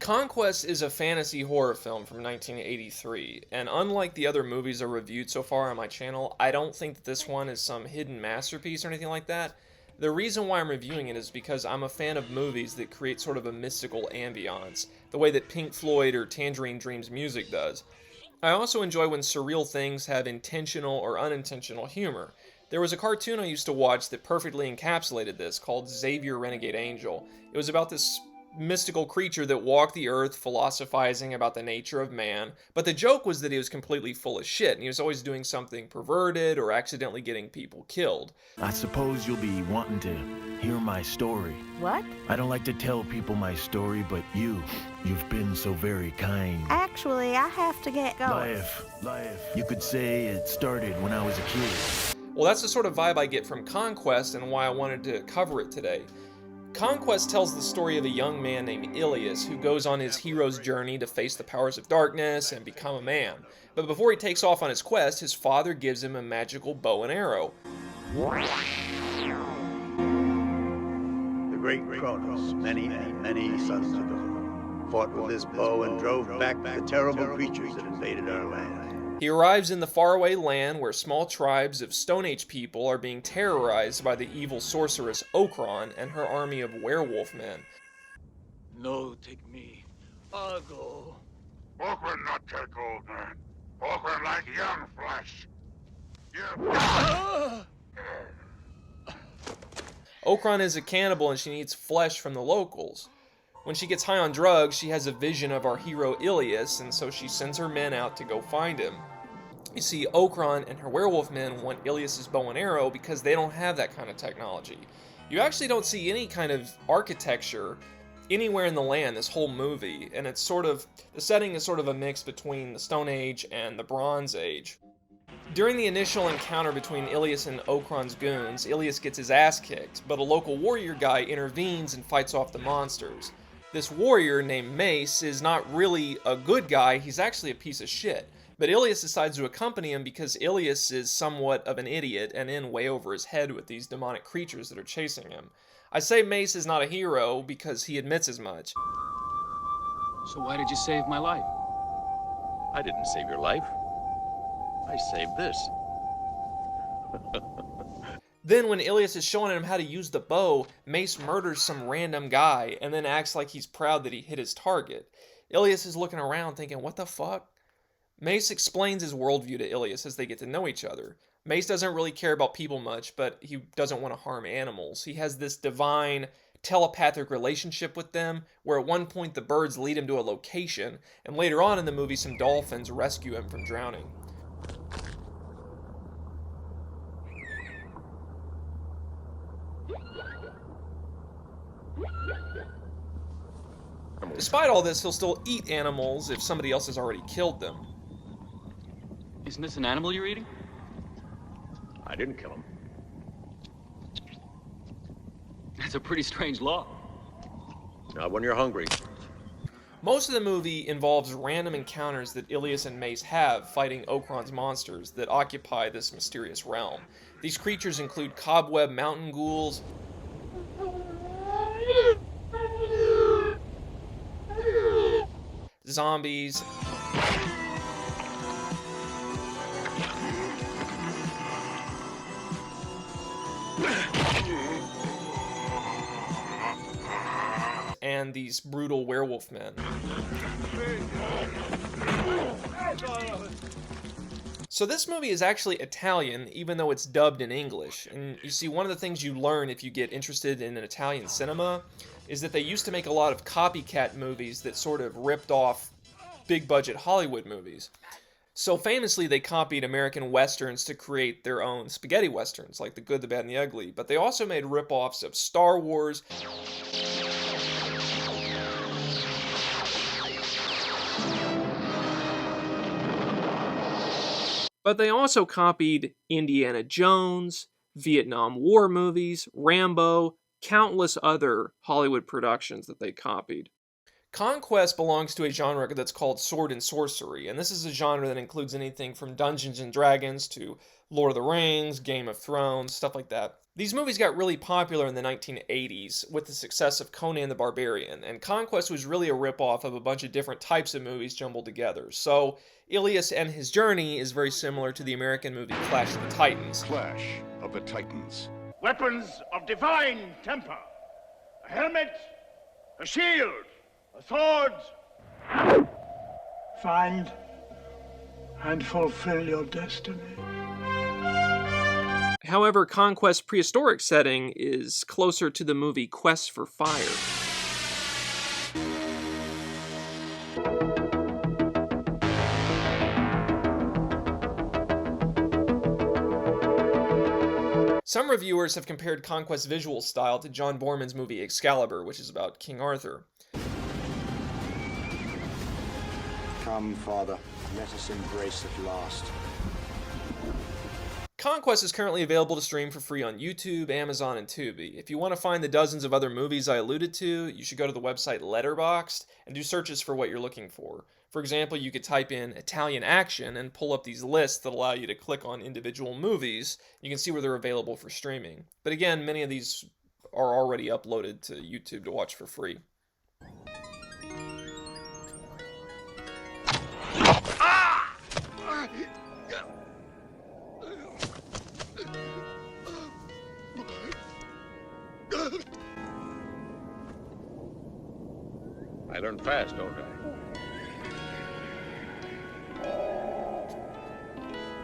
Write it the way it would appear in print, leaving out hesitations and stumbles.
Conquest is a fantasy horror film from 1983, and unlike the other movies I reviewed so far on my channel, I don't think that this one is some hidden masterpiece or anything like that. The reason why I'm reviewing it is because I'm a fan of movies that create sort of a mystical ambiance, the way that Pink Floyd or Tangerine Dream's music does. I also enjoy when surreal things have intentional or unintentional humor. There was a cartoon I used to watch that perfectly encapsulated this called Xavier Renegade Angel. It was about this mystical creature that walked the earth philosophizing about the nature of man, but the joke was that he was completely full of shit and he was always doing something perverted or accidentally getting people killed. I suppose you'll be wanting to hear my story. What? I don't like to tell people my story, but you've been so very kind. Actually, I have to get going. Life. You could say it started when I was a kid. Well, that's the sort of vibe I get from Conquest and why I wanted to cover it today. Conquest tells the story of a young man named Ilias who goes on his hero's journey to face the powers of darkness and become a man. But before he takes off on his quest, his father gives him a magical bow and arrow. The great Kronos, many suns ago, fought with his bow and drove back the terrible creatures that invaded our land. He arrives in the faraway land where small tribes of Stone Age people are being terrorized by the evil sorceress Okron and her army of werewolf men. No, take me. I'll go. Okran not take old man. Okran like young flesh. Okron is a cannibal and she needs flesh from the locals. When she gets high on drugs, she has a vision of our hero Ilias, and so she sends her men out to go find him. You see, Okron and her werewolf men want Ilias's bow and arrow because they don't have that kind of technology. You actually don't see any kind of architecture anywhere in the land this whole movie, and it's sort of, the setting is sort of a mix between the Stone Age and the Bronze Age. During the initial encounter between Ilias and Okron's goons, Ilias gets his ass kicked, but a local warrior guy intervenes and fights off the monsters. This warrior named Mace is not really a good guy, he's actually a piece of shit. But Ilias decides to accompany him because Ilias is somewhat of an idiot and in way over his head with these demonic creatures that are chasing him. I say Mace is not a hero because he admits as much. So why did you save my life? I didn't save your life. I saved this. Then when Ilias is showing him how to use the bow, Mace murders some random guy and then acts like he's proud that he hit his target. Ilias is looking around thinking, what the fuck? Mace explains his worldview to Ilias as they get to know each other. Mace doesn't really care about people much, but he doesn't want to harm animals. He has this divine telepathic relationship with them, where at one point the birds lead him to a location, and later on in the movie some dolphins rescue him from drowning. Despite all this, he'll still eat animals if somebody else has already killed them. Isn't this an animal you're eating? I didn't kill him. That's a pretty strange law. Not when you're hungry. Most of the movie involves random encounters that Ilias and Mace have fighting Okron's monsters that occupy this mysterious realm. These creatures include cobweb mountain ghouls, zombies, and these brutal werewolf men. So this movie is actually Italian, even though it's dubbed in English. And you see, one of the things you learn if you get interested in an Italian cinema is that they used to make a lot of copycat movies that sort of ripped off big budget Hollywood movies. So famously, they copied American westerns to create their own spaghetti westerns, like The Good, the Bad, and the Ugly. But they also made rip-offs of Star Wars, but they also copied Indiana Jones, Vietnam War movies, Rambo, countless other Hollywood productions that they copied. Conquest belongs to a genre that's called sword and sorcery, and this is a genre that includes anything from Dungeons and Dragons to Lord of the Rings, Game of Thrones, stuff like that. These movies got really popular in the 1980s with the success of Conan the Barbarian, and Conquest was really a ripoff of a bunch of different types of movies jumbled together. So, Ilias and His Journey is very similar to the American movie Clash of the Titans. Clash of the Titans. Weapons of divine temper. A helmet, a shield, a sword. Find and fulfill your destiny. However, Conquest's prehistoric setting is closer to the movie Quest for Fire. Some reviewers have compared Conquest's visual style to John Boorman's movie Excalibur, which is about King Arthur. Come, Father, let us embrace at last. Conquest is currently available to stream for free on YouTube, Amazon, and Tubi. If you want to find the dozens of other movies I alluded to, you should go to the website Letterboxd and do searches for what you're looking for. For example, you could type in Italian action and pull up these lists that allow you to click on individual movies. You can see where they're available for streaming. But again, many of these are already uploaded to YouTube to watch for free. I learn fast, don't I?